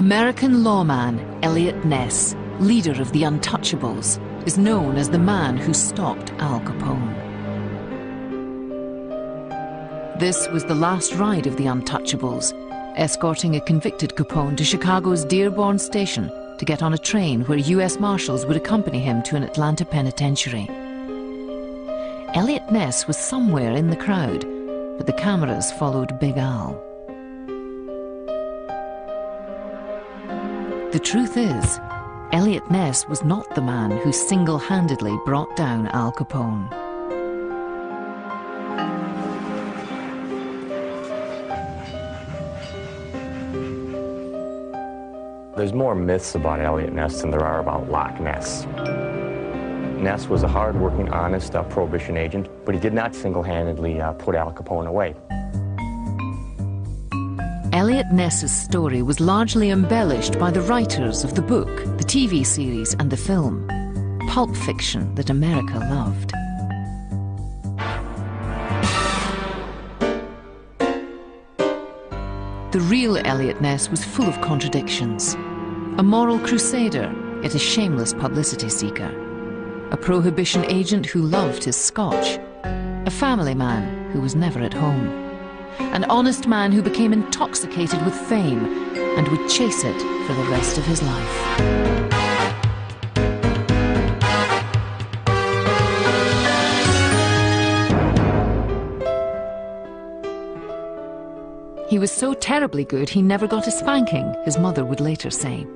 American lawman Elliot Ness, leader of the Untouchables, is known as the man who stopped Al Capone. This was the last ride of the Untouchables, escorting a convicted Capone to Chicago's Dearborn Station to get on a train where U.S. Marshals would accompany him to an Atlanta penitentiary. Elliot Ness was somewhere in the crowd, but the cameras followed Big Al. The truth is, Elliot Ness was not the man who single-handedly brought down Al Capone. There's more myths about Elliot Ness than there are about Loch Ness. Ness was a hard-working, honest Prohibition agent, but he did not single-handedly put Al Capone away. Elliot Ness's story was largely embellished by the writers of the book, the TV series and the film, pulp fiction that America loved. The real Elliot Ness was full of contradictions. A moral crusader, yet a shameless publicity seeker. A Prohibition agent who loved his scotch. A family man who was never at home. An honest man who became intoxicated with fame and would chase it for the rest of his life. He was so terribly good he never got a spanking, his mother would later say.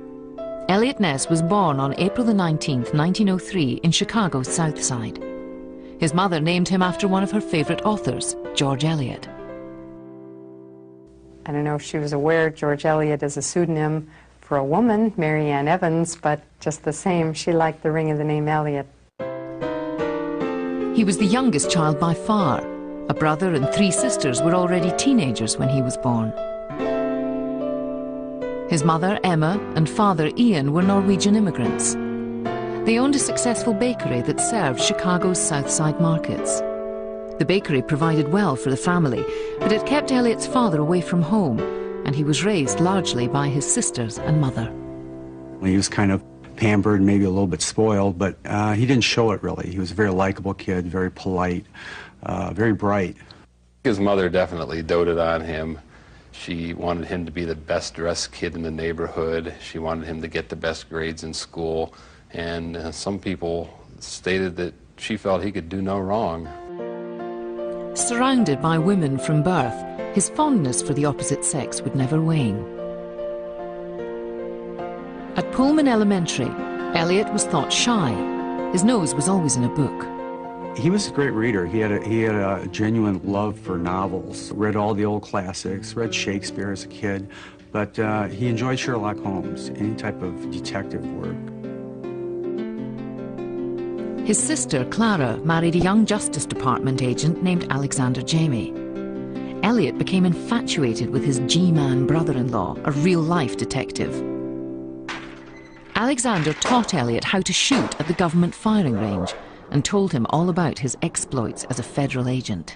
Elliot Ness was born on April the 19th, 1903 in Chicago's South Side. His mother named him after one of her favorite authors, George Eliot. I don't know if she was aware George Eliot is a pseudonym for a woman, Mary Ann Evans, but just the same, she liked the ring of the name Eliot. He was the youngest child by far. A brother and 3 sisters were already teenagers when he was born. His mother, Emma, and father, Ian, were Norwegian immigrants. They owned a successful bakery that served Chicago's South Side markets. The bakery provided well for the family, but it kept Elliot's father away from home, and he was raised largely by his sisters and mother. He was kind of pampered, maybe a little bit spoiled, but he didn't show it really. He was a very likable kid, very polite, very bright. His mother definitely doted on him. She wanted him to be the best dressed kid in the neighborhood. She wanted him to get the best grades in school, and some people stated that she felt he could do no wrong. Surrounded by women from birth, his fondness for the opposite sex would never wane. At Pullman Elementary, Elliot was thought shy. His nose was always in a book. He was a great reader. He had a genuine love for novels, read all the old classics, read Shakespeare as a kid, but he enjoyed Sherlock Holmes, any type of detective work. His sister, Clara, married a young Justice Department agent named Alexander Jamie. Elliot became infatuated with his G-man brother-in-law, a real-life detective. Alexander taught Elliot how to shoot at the government firing range and told him all about his exploits as a federal agent.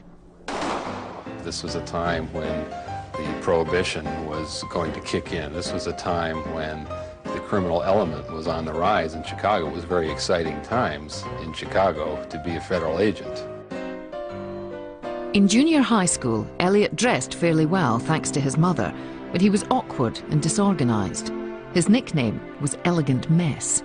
This was a time when the Prohibition was going to kick in. This was a time when the criminal element was on the rise in Chicago. It was very exciting times in Chicago to be a federal agent. In junior high school, Elliot dressed fairly well thanks to his mother, but he was awkward and disorganized. His nickname was Elegant Mess.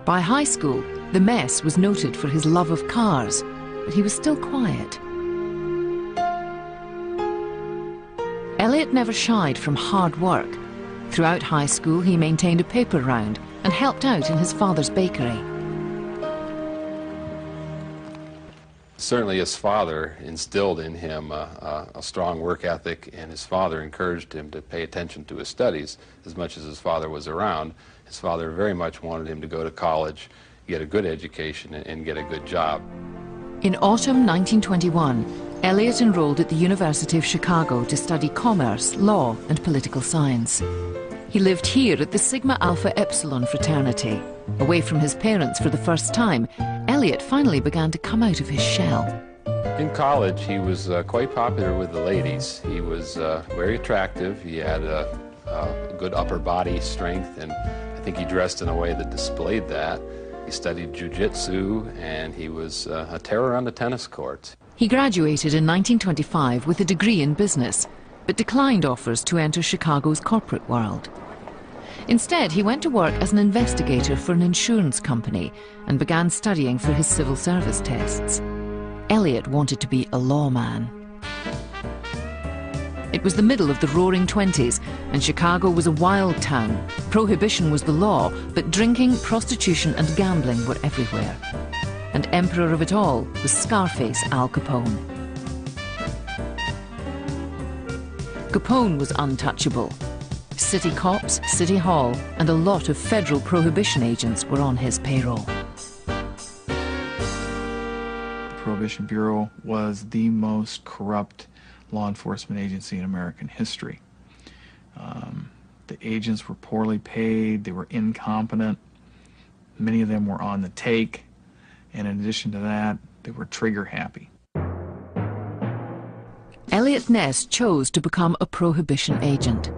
By high school, the Mess was noted for his love of cars, but he was still quiet. Elliot never shied from hard work. Throughout high school, he maintained a paper round and helped out in his father's bakery. Certainly his father instilled in him a strong work ethic, and his father encouraged him to pay attention to his studies as much as his father was around. His father very much wanted him to go to college, get a good education, and get a good job. In autumn 1921, Elliot enrolled at the University of Chicago to study commerce, law, and political science. He lived here at the Sigma Alpha Epsilon fraternity. Away from his parents for the first time, Elliot finally began to come out of his shell. In college, he was quite popular with the ladies. He was very attractive. He had a good upper body strength, and I think he dressed in a way that displayed that. He studied jiu-jitsu, and he was a terror on the tennis courts. He graduated in 1925 with a degree in business, but declined offers to enter Chicago's corporate world. Instead, he went to work as an investigator for an insurance company and began studying for his civil service tests. Elliot wanted to be a lawman. It was the middle of the Roaring '20s, and Chicago was a wild town. Prohibition was the law, but drinking, prostitution and gambling were everywhere. And emperor of it all was Scarface Al Capone. Capone was untouchable. City cops, City Hall, and a lot of federal prohibition agents were on his payroll. The Prohibition Bureau was the most corrupt law enforcement agency in American history. The agents were poorly paid, they were incompetent, many of them were on the take, and in addition to that, they were trigger happy. Eliot Ness chose to become a prohibition agent.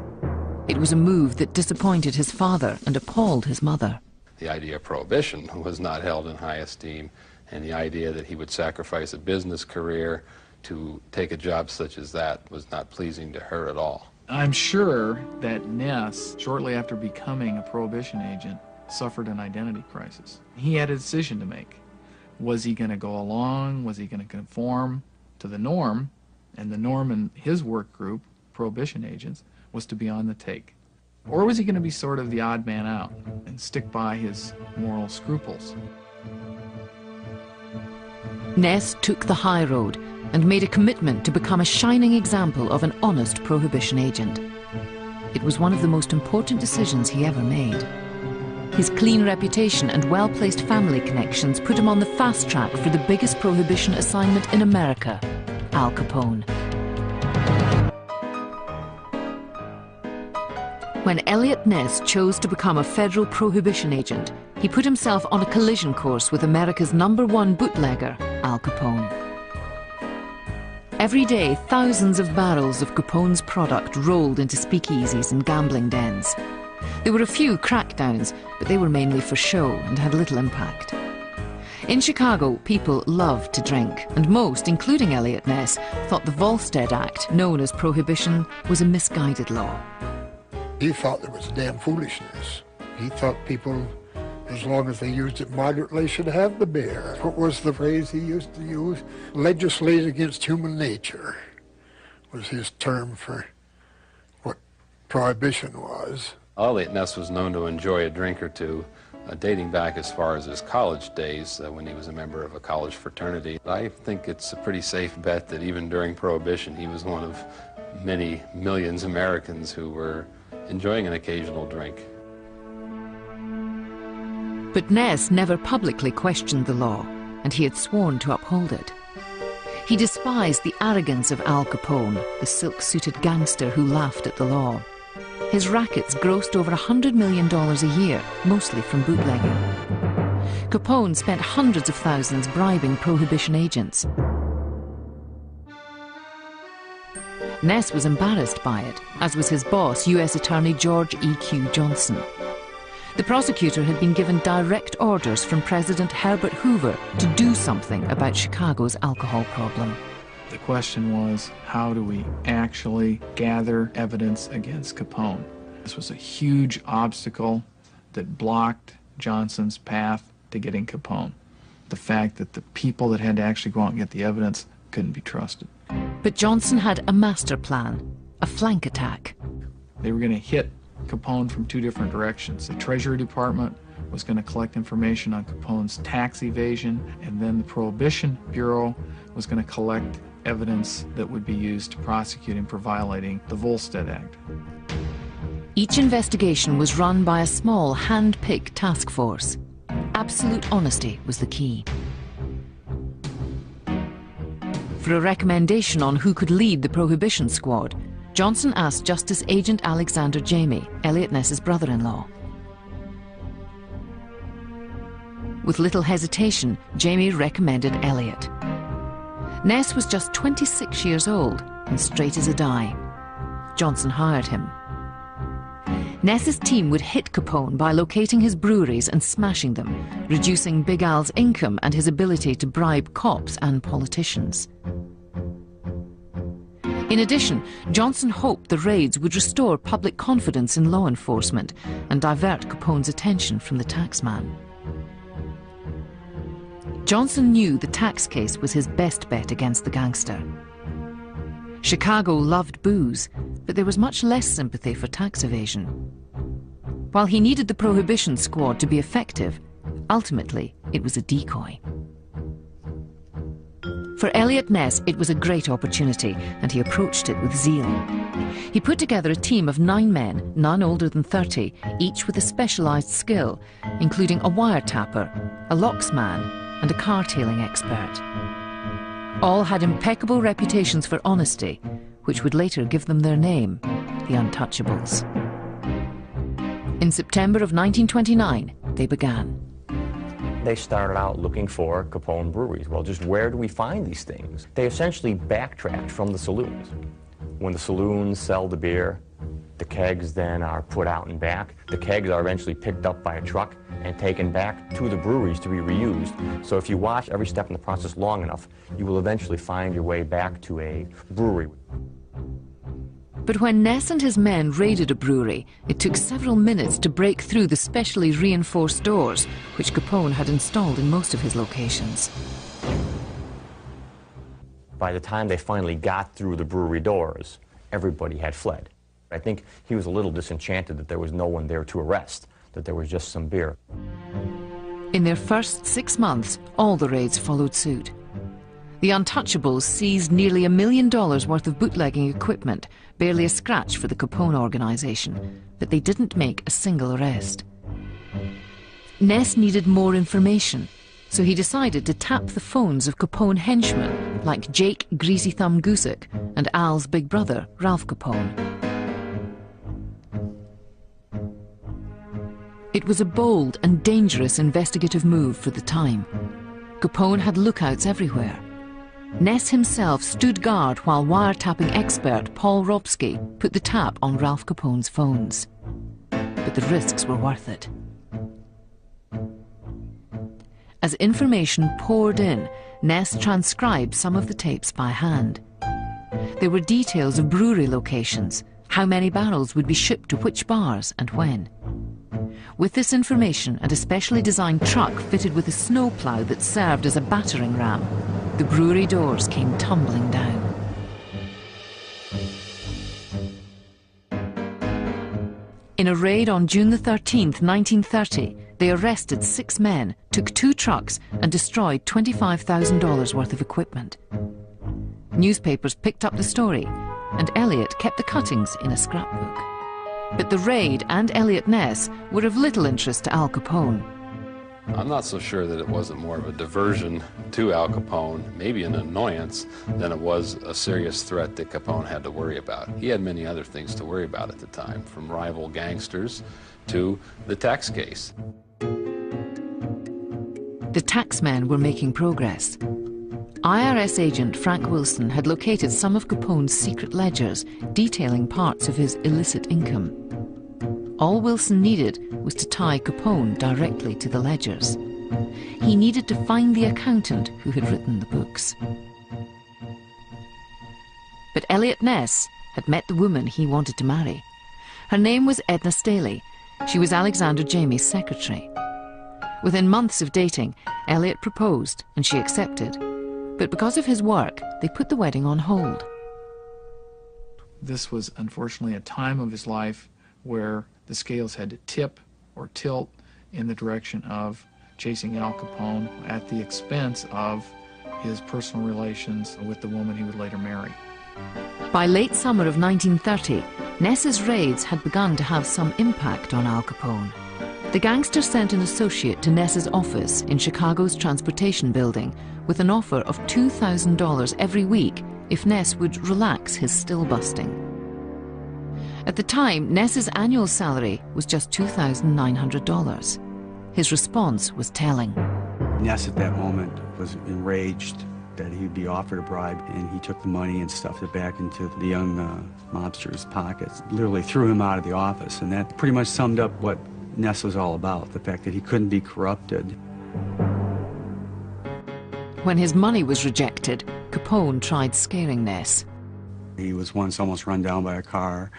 It was a move that disappointed his father and appalled his mother. The idea of prohibition was not held in high esteem, and the idea that he would sacrifice a business career to take a job such as that was not pleasing to her at all. I'm sure that Ness, shortly after becoming a prohibition agent, suffered an identity crisis. He had a decision to make. Was he going to go along? Was he going to conform to the norm? And the norm in his work group, prohibition agents, was to be on the take. Or was he going to be sort of the odd man out and stick by his moral scruples? Ness took the high road and made a commitment to become a shining example of an honest prohibition agent. It was one of the most important decisions he ever made. His clean reputation and well-placed family connections put him on the fast track for the biggest prohibition assignment in America, Al Capone. When Elliot Ness chose to become a federal prohibition agent, he put himself on a collision course with America's #1 bootlegger, Al Capone. Every day, thousands of barrels of Capone's product rolled into speakeasies and gambling dens. There were a few crackdowns, but they were mainly for show and had little impact. In Chicago, people loved to drink, and most, including Eliot Ness, thought the Volstead Act, known as Prohibition, was a misguided law. He thought it was damn foolishness. He thought people, as long as they used it moderately, should have the beer. What was the phrase he used to use? Legislate against human nature was his term for what prohibition was. Eliot Ness was known to enjoy a drink or two, dating back as far as his college days when he was a member of a college fraternity. I think it's a pretty safe bet that even during Prohibition, he was one of many millions of Americans who were enjoying an occasional drink. But Ness never publicly questioned the law, and he had sworn to uphold it. He despised the arrogance of Al Capone, the silk-suited gangster who laughed at the law. His rackets grossed over $100 million a year, mostly from bootlegging. Capone spent hundreds of thousands bribing prohibition agents. Ness was embarrassed by it, as was his boss, U.S. Attorney George E.Q. Johnson. The prosecutor had been given direct orders from President Herbert Hoover to do something about Chicago's alcohol problem. The question was, how do we actually gather evidence against Capone? This was a huge obstacle that blocked Johnson's path to getting Capone. The fact that the people that had to actually go out and get the evidence couldn't be trusted. But Johnson had a master plan, a flank attack. They were going to hit Capone from two different directions. The Treasury Department was going to collect information on Capone's tax evasion, and then the Prohibition Bureau was going to collect evidence that would be used to prosecute him for violating the Volstead Act. Each investigation was run by a small, hand-picked task force. Absolute honesty was the key. For a recommendation on who could lead the Prohibition Squad, Johnson asked Justice Agent Alexander Jamie, Eliot Ness's brother-in-law. With little hesitation, Jamie recommended Elliot. Ness was just 26 years old and straight as a die. Johnson hired him. Ness's team would hit Capone by locating his breweries and smashing them, reducing Big Al's income and his ability to bribe cops and politicians. In addition, Johnson hoped the raids would restore public confidence in law enforcement and divert Capone's attention from the taxman. Johnson knew the tax case was his best bet against the gangster. Chicago loved booze, but there was much less sympathy for tax evasion. While he needed the Prohibition Squad to be effective, ultimately it was a decoy. For Eliot Ness, it was a great opportunity, and he approached it with zeal. He put together a team of 9 men, none older than 30, each with a specialised skill, including a wiretapper, a locksman, and a car-tailing expert. All had impeccable reputations for honesty, which would later give them their name, the Untouchables. In September of 1929, they began. They started out looking for Capone breweries. Well, just where do we find these things? They essentially backtracked from the saloons. When the saloons sell the beer, the kegs then are put out and back. The kegs are eventually picked up by a truck and taken back to the breweries to be reused. So if you watch every step in the process long enough, you will eventually find your way back to a brewery. But when Ness and his men raided a brewery, it took several minutes to break through the specially reinforced doors which Capone had installed in most of his locations. By the time they finally got through the brewery doors, everybody had fled. I think he was a little disenchanted that there was no one there to arrest, that there was just some beer. In their first 6 months, all the raids followed suit. The Untouchables seized nearly $1 million worth of bootlegging equipment, barely a scratch for the Capone organization, but they didn't make a single arrest. Ness needed more information, so he decided to tap the phones of Capone henchmen like Jake Greasy Thumb Gusick and Al's big brother, Ralph Capone. It was a bold and dangerous investigative move for the time. Capone had lookouts everywhere. Ness himself stood guard while wiretapping expert Paul Robsky put the tap on Ralph Capone's phones. But the risks were worth it. As information poured in, Ness transcribed some of the tapes by hand. There were details of brewery locations, how many barrels would be shipped to which bars and when. With this information and a specially designed truck fitted with a snowplow that served as a battering ram, the brewery doors came tumbling down. In a raid on June the 13th, 1930, they arrested 6 men, took 2 trucks and destroyed $25,000 worth of equipment. Newspapers picked up the story, and Elliot kept the cuttings in a scrapbook. But the raid and Eliot Ness were of little interest to Al Capone. I'm not so sure that it wasn't more of a diversion to Al Capone, maybe an annoyance, than it was a serious threat that Capone had to worry about. He had many other things to worry about at the time, from rival gangsters to the tax case. The taxmen were making progress. IRS agent Frank Wilson had located some of Capone's secret ledgers, detailing parts of his illicit income. All Wilson needed was to tie Capone directly to the ledgers. He needed to find the accountant who had written the books. But Eliot Ness had met the woman he wanted to marry. Her name was Edna Staley. She was Alexander Jamie's secretary. Within months of dating, Eliot proposed and she accepted. But because of his work, they put the wedding on hold. This was unfortunately a time of his life where the scales had to tip or tilt in the direction of chasing Al Capone at the expense of his personal relations with the woman he would later marry. By late summer of 1930, Ness's raids had begun to have some impact on Al Capone. The gangster sent an associate to Ness's office in Chicago's Transportation Building with an offer of $2,000 every week if Ness would relax his still-busting. At the time, Ness's annual salary was just $2,900. His response was telling. Ness at that moment was enraged. that he'd be offered a bribe, and he took the money and stuffed it back into the young mobster's pockets, literally threw him out of the office. And that pretty much summed up what Ness was all about, the fact that he couldn't be corrupted. When his money was rejected, Capone tried scaring Ness. He was once almost run down by a car.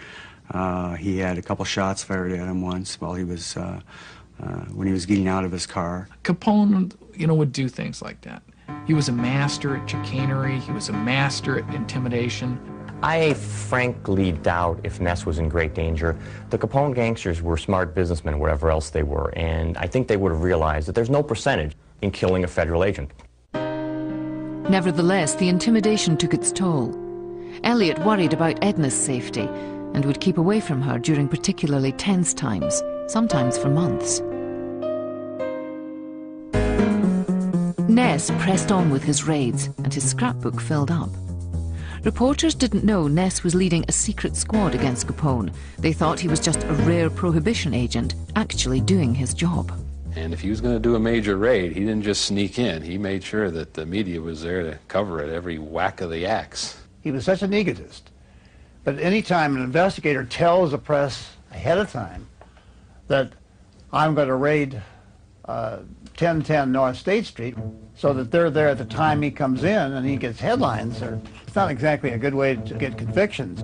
He had a couple shots fired at him once while he was, when he was getting out of his car. Capone, would do things like that. He was a master at chicanery. He was a master at intimidation. I frankly doubt if Ness was in great danger. The Capone gangsters were smart businessmen, whatever else they were, and I think they would have realized that there's no percentage in killing a federal agent. Nevertheless, the intimidation took its toll. Elliot worried about Edna's safety and would keep away from her during particularly tense times, sometimes for months. Ness pressed on with his raids, and his scrapbook filled up. Reporters didn't know Ness was leading a secret squad against Capone. They thought he was just a rare prohibition agent, actually doing his job. And if he was going to do a major raid, he didn't just sneak in. He made sure that the media was there to cover it, every whack of the axe. He was such an egotist. But any time an investigator tells the press ahead of time that I'm going to raid 1010 North State Street, so that they're there at the time he comes in and he gets headlines, it's not exactly a good way to get convictions.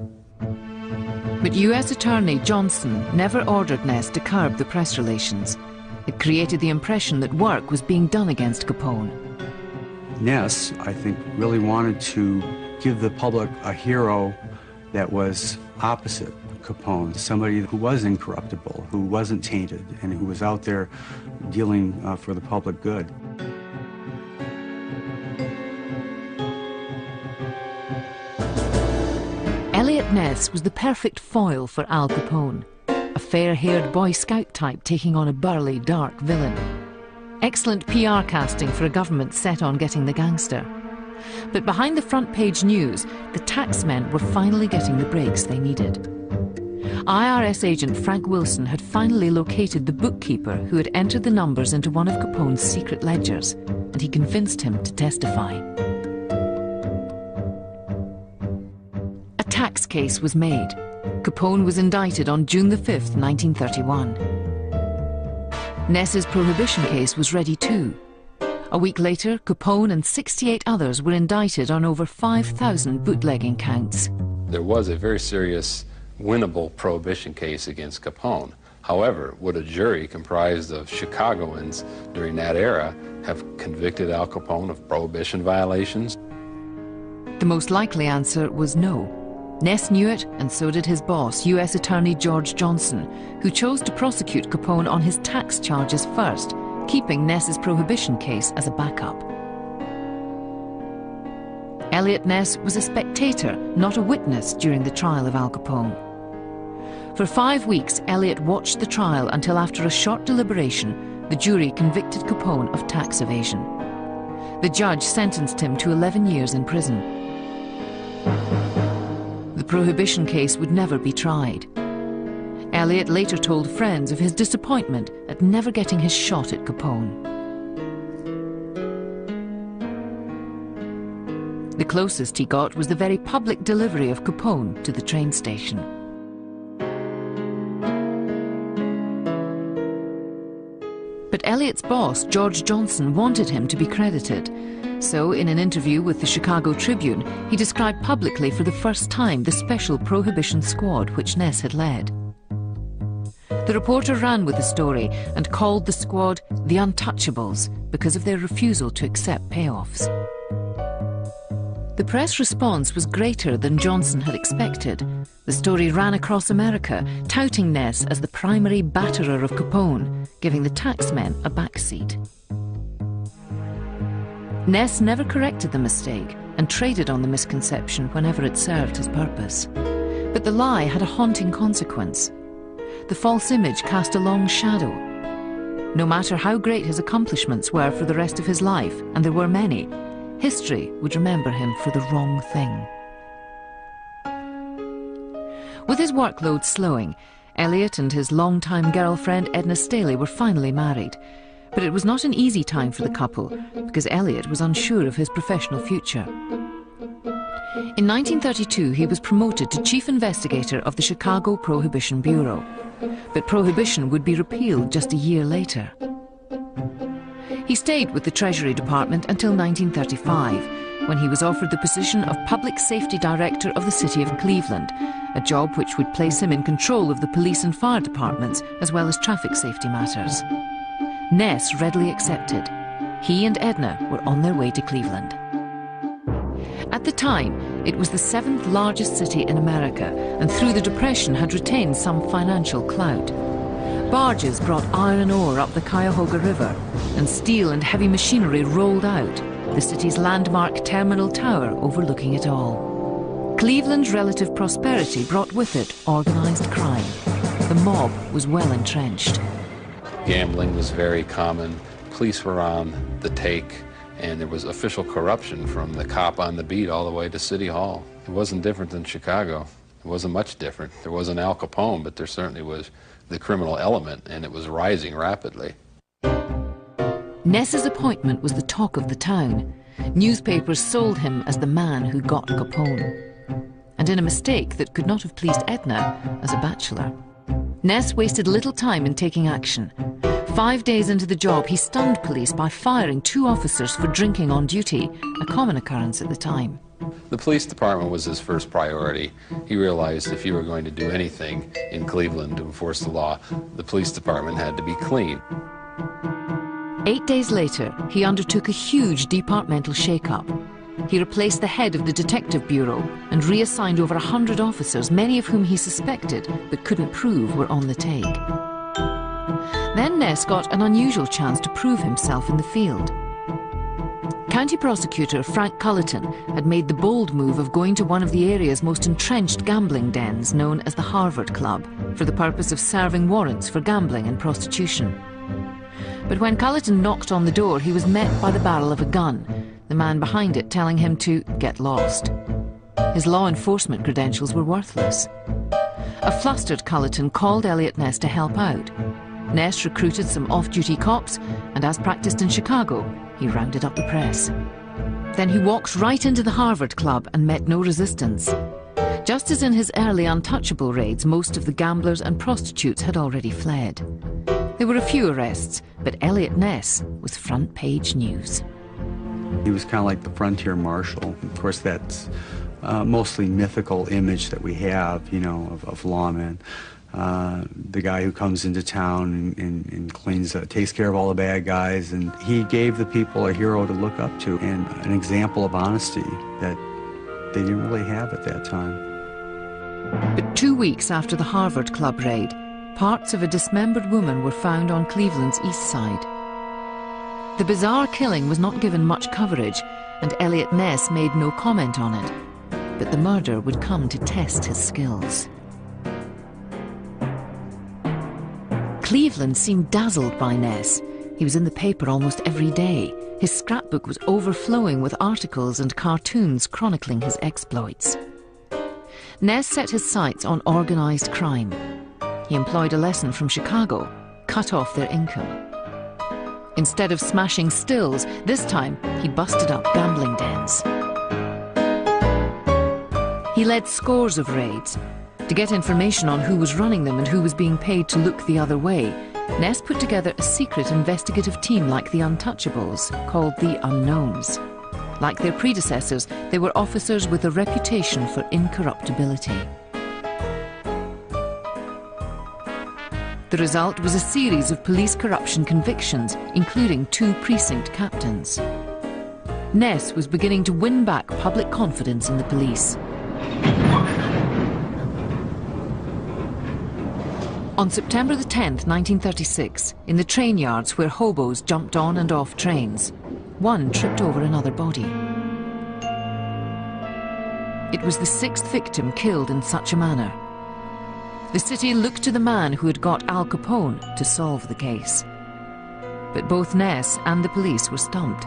But U.S. Attorney Johnson never ordered Ness to curb the press relations. It created the impression that work was being done against Capone. Ness, I think, really wanted to give the public a hero that was opposite Capone, somebody who was incorruptible, who wasn't tainted, and who was out there dealing for the public good. Eliot Ness was the perfect foil for Al Capone, a fair-haired Boy Scout type taking on a burly, dark villain. Excellent PR casting for a government set on getting the gangster. But behind the front-page news, the taxmen were finally getting the breaks they needed. IRS agent Frank Wilson had finally located the bookkeeper who had entered the numbers into one of Capone's secret ledgers, and he convinced him to testify. A tax case was made. Capone was indicted on June the 5th, 1931. Ness's prohibition case was ready too. A week later, Capone and 68 others were indicted on over 5,000 bootlegging counts. There was a very serious, winnable prohibition case against Capone. However, would a jury comprised of Chicagoans during that era have convicted Al Capone of prohibition violations? The most likely answer was no. Ness knew it, and so did his boss, U.S. Attorney George Johnson, who chose to prosecute Capone on his tax charges first, keeping Ness's prohibition case as a backup. Eliot Ness was a spectator, not a witness, during the trial of Al Capone. For 5 weeks, Eliot watched the trial until, after a short deliberation, the jury convicted Capone of tax evasion. The judge sentenced him to 11 years in prison. The prohibition case would never be tried. Eliot later told friends of his disappointment at never getting his shot at Capone. The closest he got was the very public delivery of Capone to the train station. But Eliot's boss, George Johnson, wanted him to be credited. So, in an interview with the Chicago Tribune, he described publicly for the first time the special prohibition squad which Ness had led. The reporter ran with the story and called the squad the Untouchables because of their refusal to accept payoffs. The press response was greater than Johnson had expected. The story ran across America, touting Ness as the primary batterer of Capone, giving the taxmen a backseat. Ness never corrected the mistake and traded on the misconception whenever it served his purpose. But the lie had a haunting consequence. The false image cast a long shadow. No matter how great his accomplishments were for the rest of his life, and there were many, history would remember him for the wrong thing. With his workload slowing, Eliot and his longtime girlfriend Edna Staley were finally married. But it was not an easy time for the couple, because Elliot was unsure of his professional future. In 1932, he was promoted to chief investigator of the Chicago Prohibition Bureau, but prohibition would be repealed just a year later. He stayed with the Treasury Department until 1935, when he was offered the position of Public Safety Director of the City of Cleveland, a job which would place him in control of the police and fire departments, as well as traffic safety matters. Ness readily accepted. He and Edna were on their way to Cleveland. At the time, it was the 7th largest city in America, and through the Depression had retained some financial clout. Barges brought iron ore up the Cuyahoga River, and steel and heavy machinery rolled out, the city's landmark terminal tower overlooking it all. Cleveland's relative prosperity brought with it organized crime. The mob was well entrenched. Gambling was very common. Police were on the take, and there was official corruption from the cop on the beat all the way to City Hall. It wasn't different than Chicago. It wasn't much different. There wasn't Al Capone, but there certainly was the criminal element, and it was rising rapidly. Ness's appointment was the talk of the town. Newspapers sold him as the man who got Capone. And in a mistake that could not have pleased Edna as a bachelor. Ness wasted little time in taking action. 5 days into the job, he stunned police by firing 2 officers for drinking on duty, a common occurrence at the time. The police department was his first priority. He realized if you were going to do anything in Cleveland to enforce the law, the police department had to be clean. 8 days later, he undertook a huge departmental shake-up. He replaced the head of the Detective Bureau and reassigned over 100 officers, many of whom he suspected but couldn't prove were on the take. Then Ness got an unusual chance to prove himself in the field. County prosecutor Frank Culleton had made the bold move of going to one of the area's most entrenched gambling dens, known as the Harvard Club, for the purpose of serving warrants for gambling and prostitution. But when Culleton knocked on the door, he was met by the barrel of a gun, the man behind it telling him to get lost. His law enforcement credentials were worthless. A flustered Culleton called Elliot Ness to help out. Ness recruited some off-duty cops, and as practiced in Chicago, he rounded up the press. Then he walked right into the Harvard Club and met no resistance. Just as in his early untouchable raids, most of the gamblers and prostitutes had already fled. There were a few arrests, but Eliot Ness was front-page news. He was kind of like the frontier marshal. Of course, that's mostly mythical image that we have, you know, of lawmen. The guy who comes into town and cleans, takes care of all the bad guys, and he gave the people a hero to look up to and an example of honesty that they didn't really have at that time. But 2 weeks after the Harvard Club raid, parts of a dismembered woman were found on Cleveland's east side. The bizarre killing was not given much coverage, and Eliot Ness made no comment on it. But the murder would come to test his skills. Cleveland seemed dazzled by Ness. He was in the paper almost every day. His scrapbook was overflowing with articles and cartoons chronicling his exploits. Ness set his sights on organized crime. He employed a lesson from Chicago: cut off their income. Instead of smashing stills, this time he busted up gambling dens. He led scores of raids. To get information on who was running them and who was being paid to look the other way, Ness put together a secret investigative team like the Untouchables, called the Unknowns. Like their predecessors, they were officers with a reputation for incorruptibility. The result was a series of police corruption convictions, including 2 precinct captains. Ness was beginning to win back public confidence in the police. On September the 10th, 1936, in the train yards where hobos jumped on and off trains, one tripped over another body. It was the 6th victim killed in such a manner. The city looked to the man who had got Al Capone to solve the case. But both Ness and the police were stumped.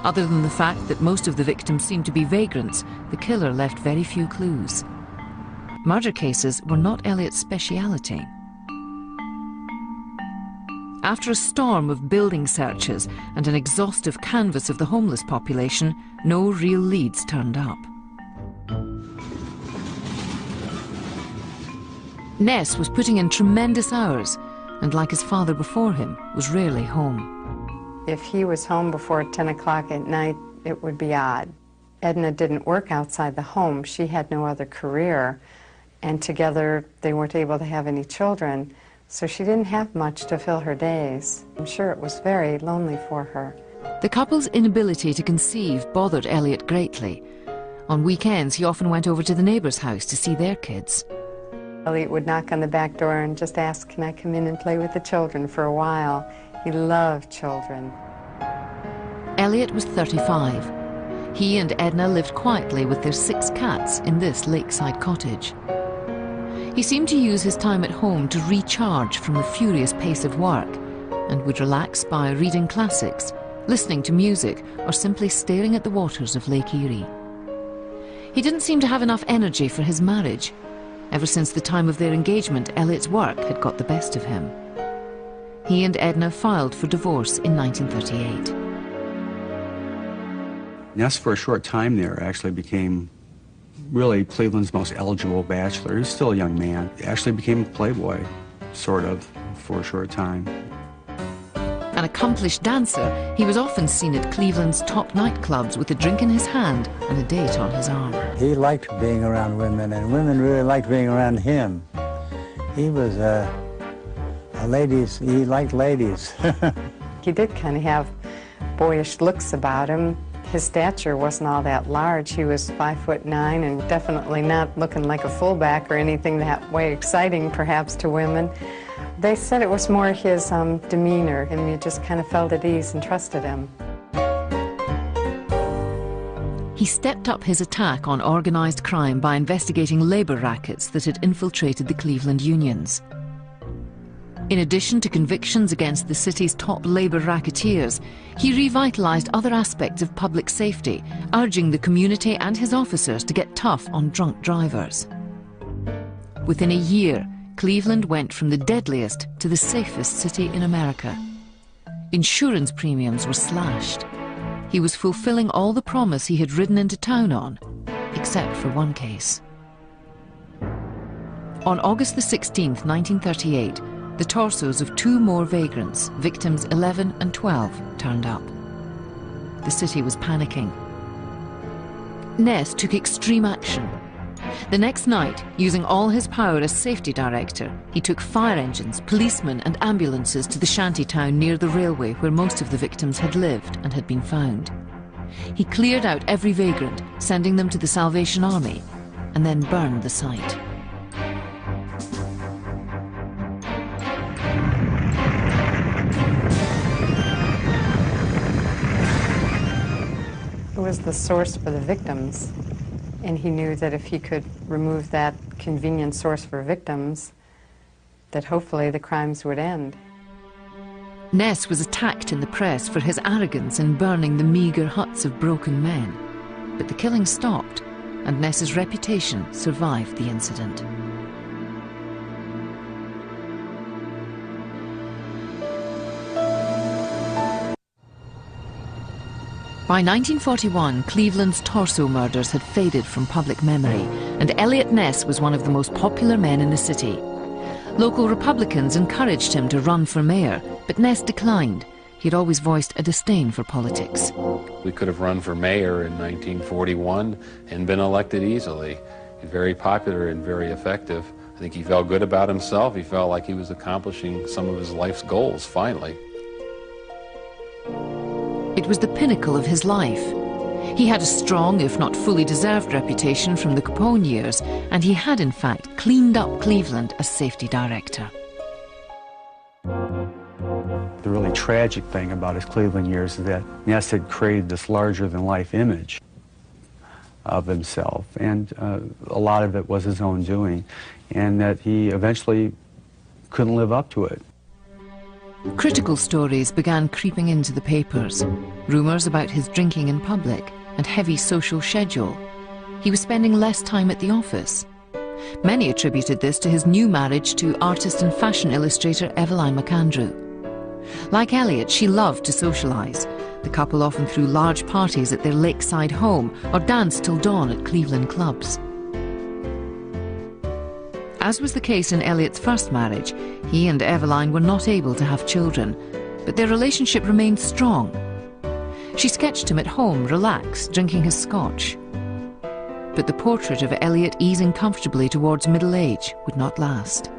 Other than the fact that most of the victims seemed to be vagrants, the killer left very few clues. Murder cases were not Eliot's speciality. After a storm of building searches and an exhaustive canvass of the homeless population, no real leads turned up. Ness was putting in tremendous hours, and like his father before him, was rarely home. If he was home before 10 o'clock at night, it would be odd. Edna didn't work outside the home. She had no other career, and together they weren't able to have any children, so she didn't have much to fill her days. I'm sure it was very lonely for her. The couple's inability to conceive bothered Elliot greatly. On weekends, he often went over to the neighbor's house to see their kids. Elliot would knock on the back door and just ask, "Can I come in and play with the children for a while?" He loved children. Elliot was 35. He and Edna lived quietly with their 6 cats in this lakeside cottage. He seemed to use his time at home to recharge from the furious pace of work, and would relax by reading classics, listening to music, or simply staring at the waters of Lake Erie. He didn't seem to have enough energy for his marriage. Ever since the time of their engagement, Elliot's work had got the best of him. He and Edna filed for divorce in 1938. Ness, for a short time there, actually became really Cleveland's most eligible bachelor. He was still a young man. He actually became a playboy, sort of, for a short time. An accomplished dancer, he was often seen at Cleveland's top nightclubs with a drink in his hand and a date on his arm. He liked being around women, and women really liked being around him. He was a ladies, he liked ladies. He did kind of have boyish looks about him. His stature wasn't all that large. He was 5'9" and definitely not looking like a fullback or anything that way exciting, perhaps, to women. They said it was more his demeanor, and you just kind of felt at ease and trusted him. He stepped up his attack on organized crime by investigating labor rackets that had infiltrated the Cleveland unions. In addition to convictions against the city's top labor racketeers, he revitalized other aspects of public safety, urging the community and his officers to get tough on drunk drivers. Within a year, Cleveland went from the deadliest to the safest city in America. Insurance premiums were slashed. He was fulfilling all the promise he had ridden into town on, except for one case. On August the 16th, 1938, the torsos of 2 more vagrants, victims 11 and 12, turned up. The city was panicking. Ness took extreme action. The next night, using all his power as safety director, he took fire engines, policemen and ambulances to the shanty town near the railway where most of the victims had lived and had been found. He cleared out every vagrant, sending them to the Salvation Army, and then burned the site. It was the source for the victims, and he knew that if he could remove that convenient source for victims, that hopefully the crimes would end. Ness was attacked in the press for his arrogance in burning the meagre huts of broken men, but the killing stopped, and Ness's reputation survived the incident. By 1941, Cleveland's torso murders had faded from public memory, and Eliot Ness was one of the most popular men in the city. Local Republicans encouraged him to run for mayor, but Ness declined. He had always voiced a disdain for politics. We could have run for mayor in 1941 and been elected easily. He's very popular and very effective. I think he felt good about himself. He felt like he was accomplishing some of his life's goals, finally. It was the pinnacle of his life. He had a strong, if not fully deserved, reputation from the Capone years, and he had, in fact, cleaned up Cleveland as safety director. The really tragic thing about his Cleveland years is that Ness had created this larger-than-life image of himself, and a lot of it was his own doing, and that he eventually couldn't live up to it. Critical stories began creeping into the papers. Rumours about his drinking in public and heavy social schedule. He was spending less time at the office. Many attributed this to his new marriage to artist and fashion illustrator Evelyn McAndrew. Like Elliot, she loved to socialize. The couple often threw large parties at their lakeside home or danced till dawn at Cleveland clubs. As was the case in Elliot's first marriage, he and Eveline were not able to have children, but their relationship remained strong. She sketched him at home, relaxed, drinking his scotch. But the portrait of Elliot easing comfortably towards middle age would not last.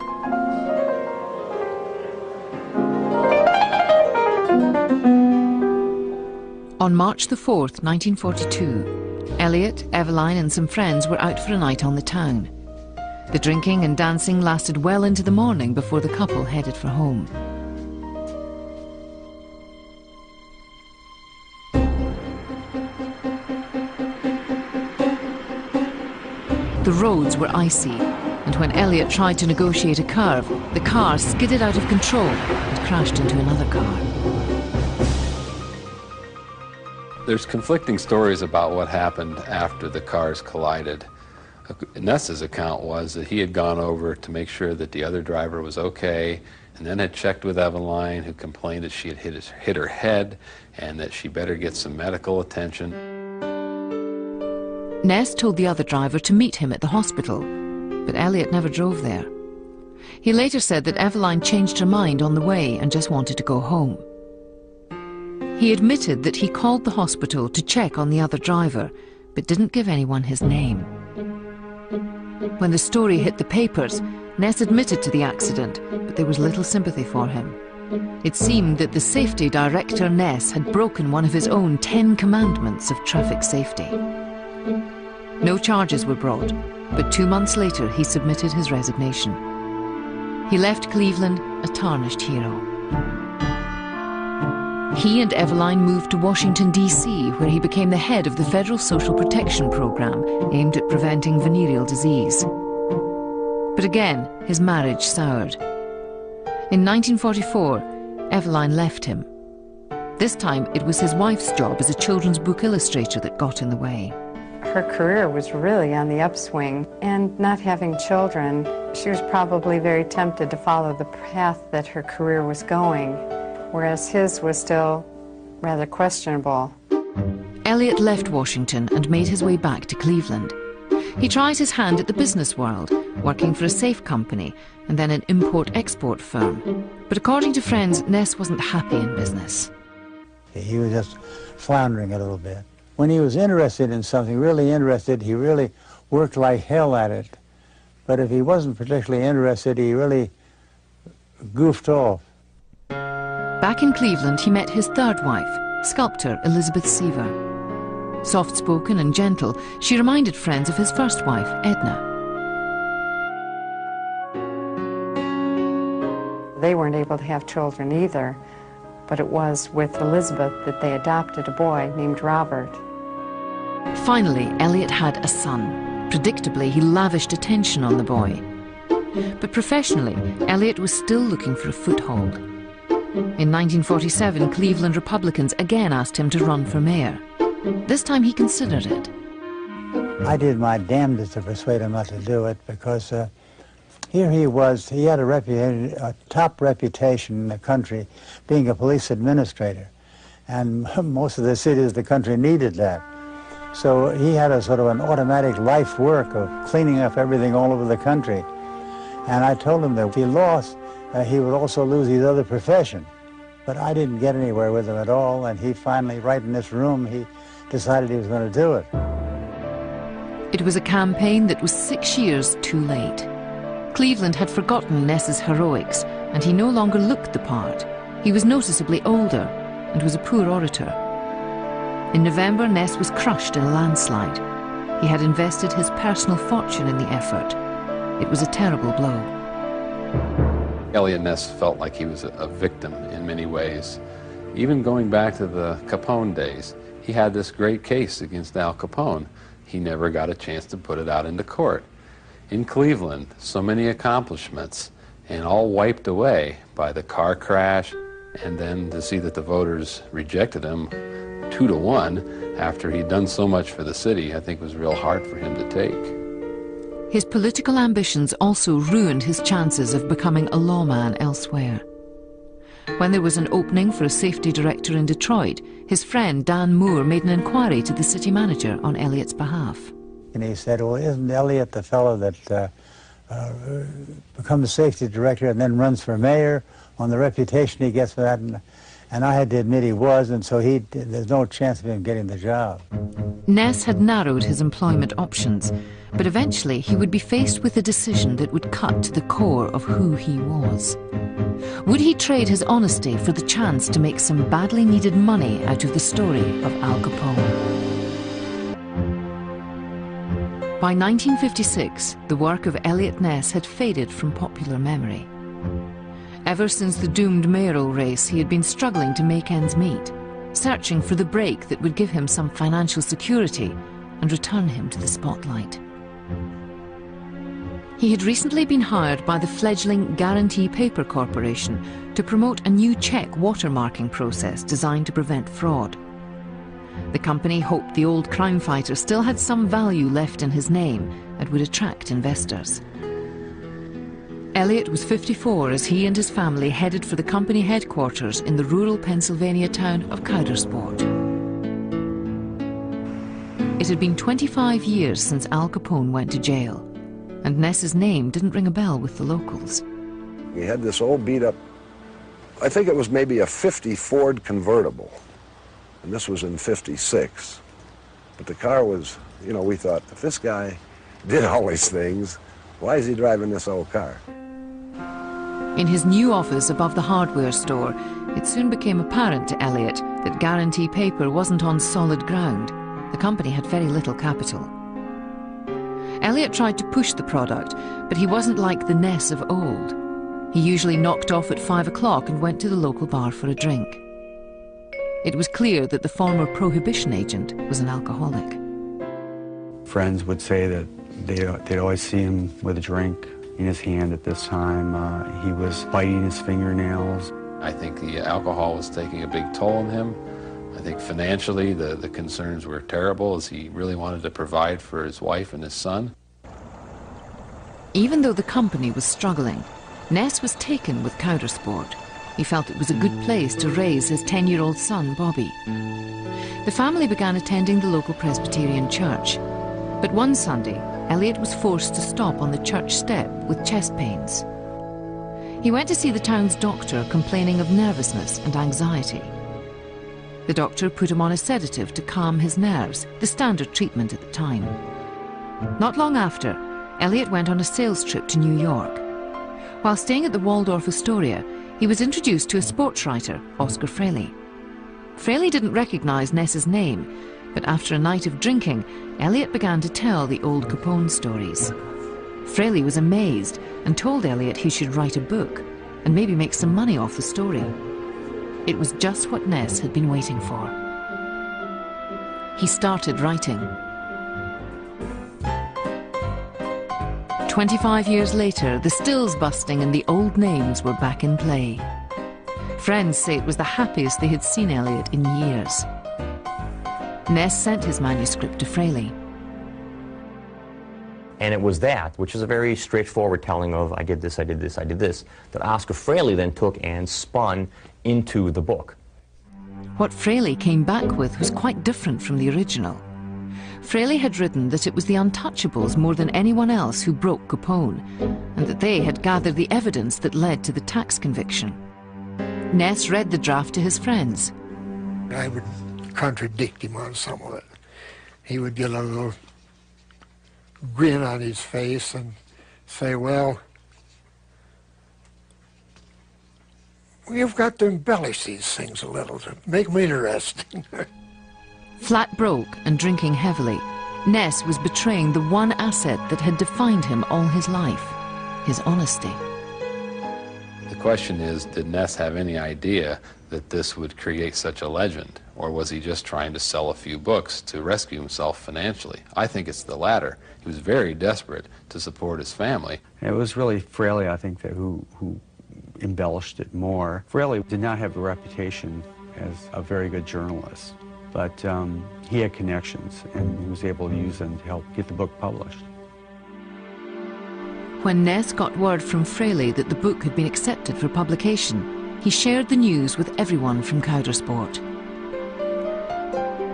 On March the 4th, 1942, Elliot, Eveline and some friends were out for a night on the town. The drinking and dancing lasted well into the morning before the couple headed for home. The roads were icy, and when Elliot tried to negotiate a curve, the car skidded out of control and crashed into another car. There's conflicting stories about what happened after the cars collided. Ness's account was that he had gone over to make sure that the other driver was okay, and then had checked with Eveline, who complained that she had hit her head and that she better get some medical attention. Ness told the other driver to meet him at the hospital, but Elliot never drove there. He later said that Eveline changed her mind on the way and just wanted to go home. He admitted that he called the hospital to check on the other driver, but didn't give anyone his name. When the story hit the papers, Ness admitted to the accident, but there was little sympathy for him. It seemed that the safety director, Ness, had broken one of his own 10 commandments of traffic safety. No charges were brought, but 2 months later he submitted his resignation. He left Cleveland a tarnished hero. He and Eveline moved to Washington, D.C., where he became the head of the Federal Social Protection Program aimed at preventing venereal disease. But again, his marriage soured. In 1944, Eveline left him. This time, it was his wife's job as a children's book illustrator that got in the way. Her career was really on the upswing, and not having children, she was probably very tempted to follow the path that her career was going, whereas his was still rather questionable. Elliot left Washington and made his way back to Cleveland. He tried his hand at the business world, working for a safe company and then an import-export firm. But according to friends, Ness wasn't happy in business. He was just floundering a little bit. When he was interested in something, really interested, he really worked like hell at it. But if he wasn't particularly interested, he really goofed off. Back in Cleveland, he met his third wife, sculptor Elizabeth Seaver. Soft-spoken and gentle, she reminded friends of his first wife, Edna. They weren't able to have children either, but it was with Elizabeth that they adopted a boy named Robert. Finally, Elliot had a son. Predictably, he lavished attention on the boy. But professionally, Elliot was still looking for a foothold. In 1947, Cleveland Republicans again asked him to run for mayor. This time he considered it. I did my damnedest to persuade him not to do it, because here he was, he had a top reputation in the country being a police administrator, and most of the cities of the country needed that. So he had a sort of an automatic life work of cleaning up everything all over the country. And I told him that if he lost, he would also lose his other profession. But I didn't get anywhere with him at all, and he finally, right in this room, he decided he was going to do it. It was a campaign that was 6 years too late. Cleveland had forgotten Ness's heroics, and he no longer looked the part. He was noticeably older and was a poor orator. In November, Ness was crushed in a landslide. He had invested his personal fortune in the effort. It was a terrible blow. Eliot Ness felt like he was a victim in many ways. Even going back to the Capone days, he had this great case against Al Capone. He never got a chance to put it out into court. In Cleveland, so many accomplishments, and all wiped away by the car crash, and then to see that the voters rejected him 2-1 after he'd done so much for the city, I think was real hard for him to take. His political ambitions also ruined his chances of becoming a lawman elsewhere. When there was an opening for a safety director in Detroit, his friend Dan Moore made an inquiry to the city manager on Elliot's behalf. And he said, well, isn't Elliot the fellow that becomes safety director and then runs for mayor on the reputation he gets for that? And I had to admit he was, and so there's no chance of him getting the job. Ness had narrowed his employment options, but eventually he would be faced with a decision that would cut to the core of who he was. Would he trade his honesty for the chance to make some badly needed money out of the story of Al Capone? By 1956, the work of Elliot Ness had faded from popular memory. Ever since the doomed mayoral race, he had been struggling to make ends meet, searching for the break that would give him some financial security and return him to the spotlight. He had recently been hired by the fledgling Guarantee Paper Corporation to promote a new check watermarking process designed to prevent fraud. The company hoped the old crime fighter still had some value left in his name and would attract investors. Elliot was 54 as he and his family headed for the company headquarters in the rural Pennsylvania town of Coudersport. It had been 25 years since Al Capone went to jail, and Ness's name didn't ring a bell with the locals. We had this old beat-up, I think it was maybe a 50 Ford convertible, and this was in 56. But the car was, you know, we thought, if this guy did all these things, why is he driving this old car? In his new office above the hardware store, it soon became apparent to Elliot that Guarantee Paper wasn't on solid ground. The company had very little capital. Elliot tried to push the product, but he wasn't like the Ness of old. He usually knocked off at 5 o'clock and went to the local bar for a drink. It was clear that the former prohibition agent was an alcoholic. Friends would say that they'd always see him with a drink in his hand at this time. He was biting his fingernails. I think the alcohol was taking a big toll on him. I think financially the concerns were terrible as he really wanted to provide for his wife and his son. Even though the company was struggling, Ness was taken with Coudersport. He felt it was a good place to raise his 10-year-old son, Bobby. The family began attending the local Presbyterian church. But one Sunday, Elliot was forced to stop on the church step with chest pains. He went to see the town's doctor complaining of nervousness and anxiety. The doctor put him on a sedative to calm his nerves, the standard treatment at the time. Not long after, Elliot went on a sales trip to New York. While staying at the Waldorf Astoria, he was introduced to a sports writer, Oscar Fraley. Fraley didn't recognize Ness's name, but after a night of drinking, Elliot began to tell the old Capone stories. Fraley was amazed and told Elliot he should write a book and maybe make some money off the story. It was just what Ness had been waiting for. He started writing. 25 years later, the stills busting and the old names were back in play. Friends say it was the happiest they had seen Elliot in years. Ness sent his manuscript to Fraley. And it was that, which is a very straightforward telling of I did this, I did this, I did this, that Oscar Fraley then took and spun into the book. What Fraley came back with was quite different from the original. Fraley had written that it was the Untouchables more than anyone else who broke Capone, and that they had gathered the evidence that led to the tax conviction. Ness read the draft to his friends. I would contradict him on some of it. He would get a little grin on his face and say, well, you've got to embellish these things a little to make them interesting. Flat broke and drinking heavily, Ness was betraying the one asset that had defined him all his life, his honesty. The question is, did Ness have any idea that this would create such a legend? Or was he just trying to sell a few books to rescue himself financially? I think it's the latter. He was very desperate to support his family. It was really Fraley, I think, that who embellished it more. Fraley did not have a reputation as a very good journalist, but he had connections, and he was able to use them to help get the book published. When Ness got word from Fraley that the book had been accepted for publication, he shared the news with everyone from Coudersport.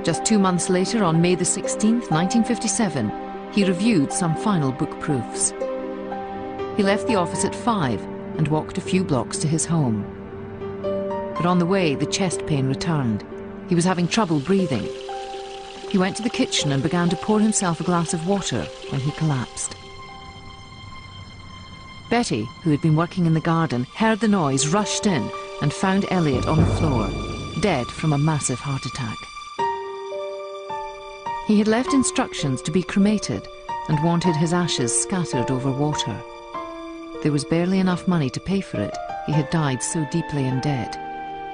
Just 2 months later, on May the 16th, 1957, he reviewed some final book proofs. He left the office at 5 and walked a few blocks to his home. But on the way, the chest pain returned. He was having trouble breathing. He went to the kitchen and began to pour himself a glass of water when he collapsed. Betty, who had been working in the garden, heard the noise, rushed in and found Elliot on the floor, dead from a massive heart attack. He had left instructions to be cremated and wanted his ashes scattered over water. There was barely enough money to pay for it. He had died so deeply in debt.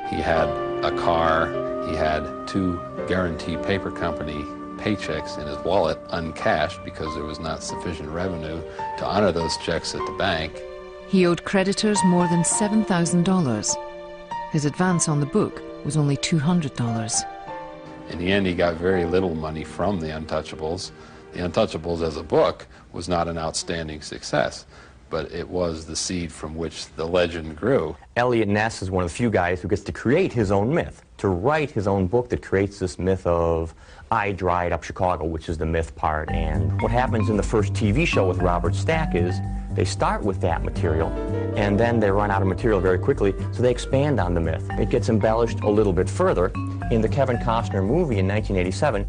He had a car, he had 2 guarantee paper company paychecks in his wallet uncashed because there was not sufficient revenue to honor those checks at the bank. He owed creditors more than $7,000. His advance on the book was only $200. In the end, he got very little money from The Untouchables. The Untouchables as a book was not an outstanding success, but it was the seed from which the legend grew. Eliot Ness is one of the few guys who gets to create his own myth, to write his own book that creates this myth of I dried up Chicago, which is the myth part. And what happens in the first TV show with Robert Stack is they start with that material, and then they run out of material very quickly, so they expand on the myth. It gets embellished a little bit further in the Kevin Costner movie in 1987.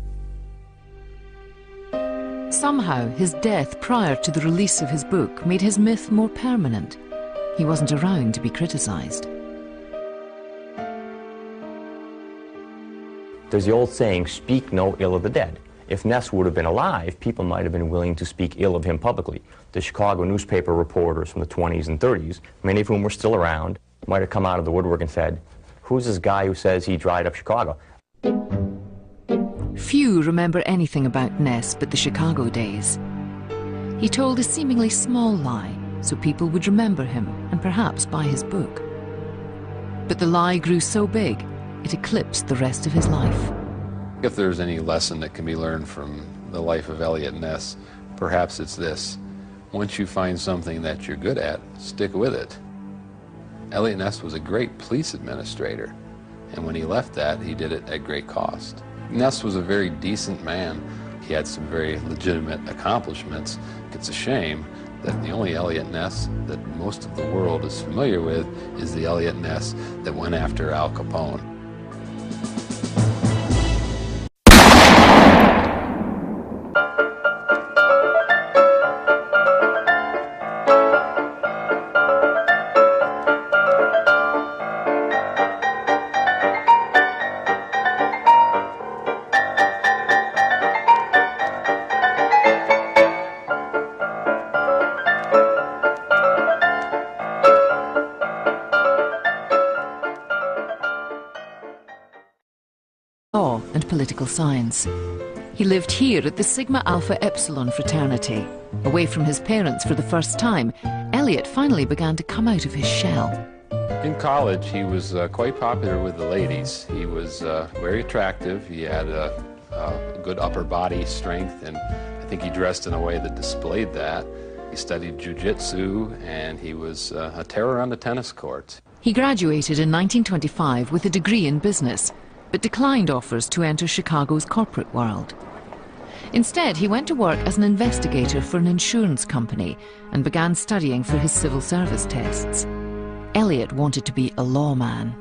Somehow, his death prior to the release of his book made his myth more permanent. He wasn't around to be criticized. There's the old saying, speak no ill of the dead. If Ness would have been alive, people might have been willing to speak ill of him publicly. The Chicago newspaper reporters from the 20s and 30s, many of whom were still around, might have come out of the woodwork and said, who's this guy who says he dried up Chicago? Few remember anything about Ness but the Chicago days. He told a seemingly small lie, so people would remember him and perhaps buy his book. But the lie grew so big, it eclipsed the rest of his life. If there's any lesson that can be learned from the life of Eliot Ness, perhaps it's this. Once you find something that you're good at, stick with it. Eliot Ness was a great police administrator, and when he left that, he did it at great cost. Ness was a very decent man. He had some very legitimate accomplishments. It's a shame that the only Eliot Ness that most of the world is familiar with is the Eliot Ness that went after Al Capone. Law and political science. He lived here at the Sigma Alpha Epsilon fraternity. Away from his parents for the first time, Elliot finally began to come out of his shell. In college, he was quite popular with the ladies. He was very attractive. He had a good upper body strength, and I think he dressed in a way that displayed that. He studied jiu-jitsu, and he was a terror on the tennis court. He graduated in 1925 with a degree in business, but declined offers to enter Chicago's corporate world. Instead, he went to work as an investigator for an insurance company and began studying for his civil service tests. Elliot wanted to be a lawman.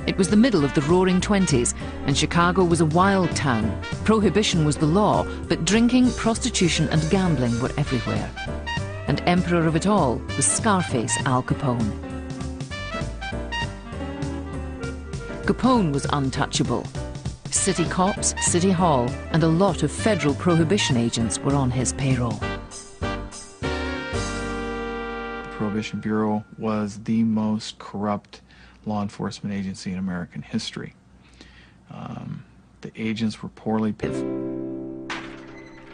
It was the middle of the Roaring '20s, and Chicago was a wild town. Prohibition was the law, but drinking, prostitution and gambling were everywhere. And emperor of it all was Scarface Al Capone. Capone was untouchable. City cops, City Hall, and a lot of federal prohibition agents were on his payroll. The Prohibition Bureau was the most corrupt law enforcement agency in American history. The agents were poorly paid.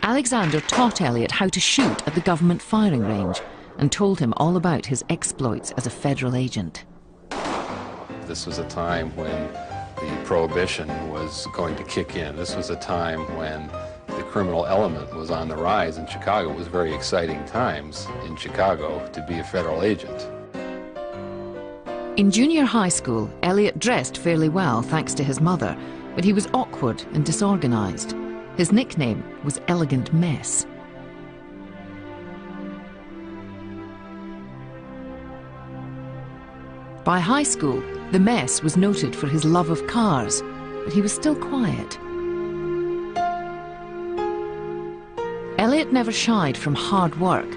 Alexander taught Elliot how to shoot at the government firing range and told him all about his exploits as a federal agent. This was a time when the prohibition was going to kick in. This was a time when the criminal element was on the rise in Chicago. It was very exciting times in Chicago to be a federal agent. In junior high school, Elliot dressed fairly well thanks to his mother, but he was awkward and disorganized. His nickname was Elliot Ness. By high school, the Mess was noted for his love of cars, but he was still quiet. Elliot never shied from hard work.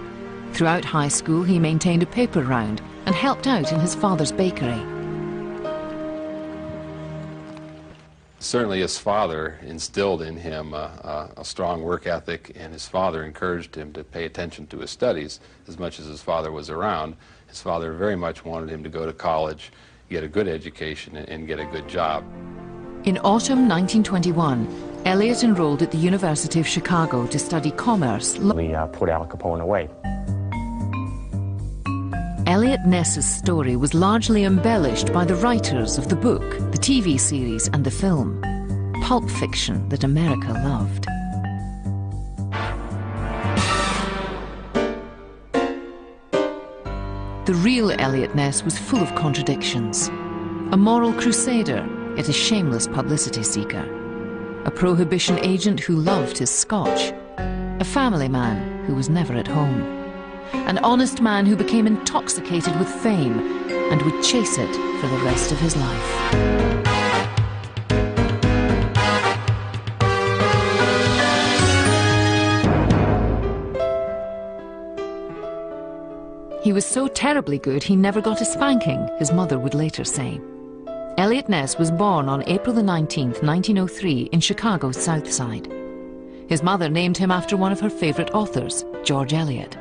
Throughout high school, he maintained a paper round and helped out in his father's bakery. Certainly his father instilled in him a strong work ethic, and his father encouraged him to pay attention to his studies as much as his father was around. His father very much wanted him to go to college, get a good education, and get a good job. In autumn 1921, Elliot enrolled at the University of Chicago to study commerce. We put Al Capone away. Eliot Ness's story was largely embellished by the writers of the book, the TV series and the film. Pulp fiction that America loved. The real Eliot Ness was full of contradictions. A moral crusader, yet a shameless publicity seeker. A prohibition agent who loved his scotch. A family man who was never at home. An honest man who became intoxicated with fame and would chase it for the rest of his life. He was so terribly good he never got a spanking, his mother would later say. Eliot Ness was born on April the 19th, 1903 in Chicago's South Side. His mother named him after one of her favorite authors, George Eliot.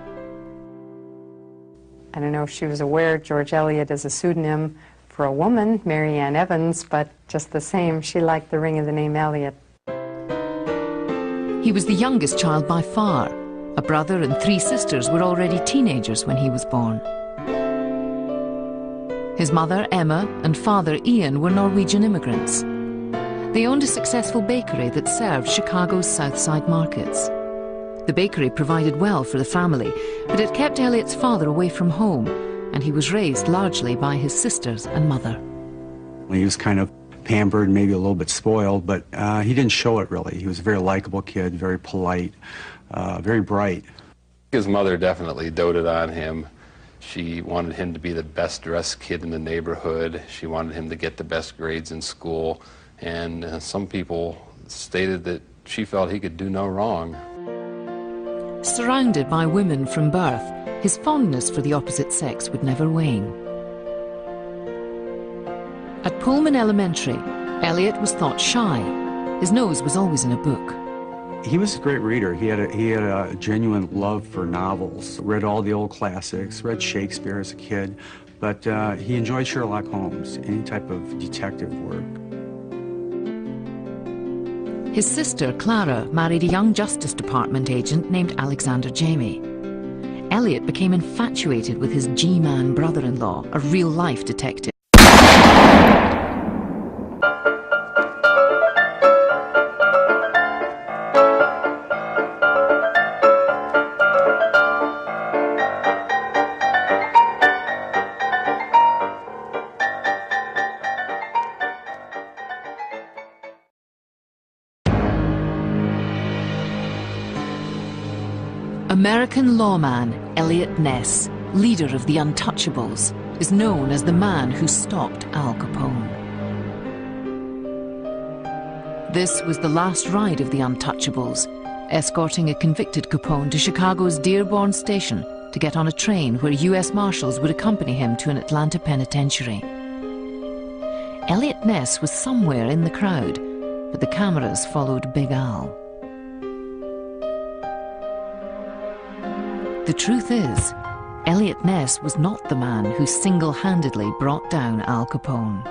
I don't know if she was aware George Eliot is a pseudonym for a woman, Mary Ann Evans, but just the same, she liked the ring of the name Eliot. He was the youngest child by far. A brother and 3 sisters were already teenagers when he was born. His mother, Emma, and father, Ian, were Norwegian immigrants. They owned a successful bakery that served Chicago's South Side markets. The bakery provided well for the family, but it kept Eliot's father away from home, and he was raised largely by his sisters and mother. He was kind of pampered, maybe a little bit spoiled, but he didn't show it really. He was a very likable kid, very polite, very bright. His mother definitely doted on him. She wanted him to be the best dressed kid in the neighborhood. She wanted him to get the best grades in school, and some people stated that she felt he could do no wrong. Surrounded by women from birth, his fondness for the opposite sex would never wane. At Pullman Elementary, Eliot was thought shy. His nose was always in a book. He was a great reader. He had a genuine love for novels. Read all the old classics, read Shakespeare as a kid, but he enjoyed Sherlock Holmes, any type of detective work. His sister, Clara, married a young Justice Department agent named Alexander Jamie. Eliot became infatuated with his G-man brother-in-law, a real-life detective. American lawman Elliot Ness, leader of the Untouchables, is known as the man who stopped Al Capone. This was the last ride of the Untouchables, escorting a convicted Capone to Chicago's Dearborn Station to get on a train where U.S. Marshals would accompany him to an Atlanta penitentiary. Elliot Ness was somewhere in the crowd, but the cameras followed Big Al. The truth is, Eliot Ness was not the man who single-handedly brought down Al Capone.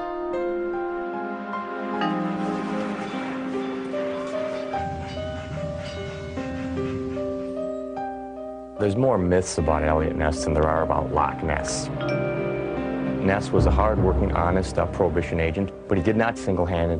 There's more myths about Eliot Ness than there are about Loch Ness. Ness was a hard-working, honest prohibition agent, but he did not single-handedly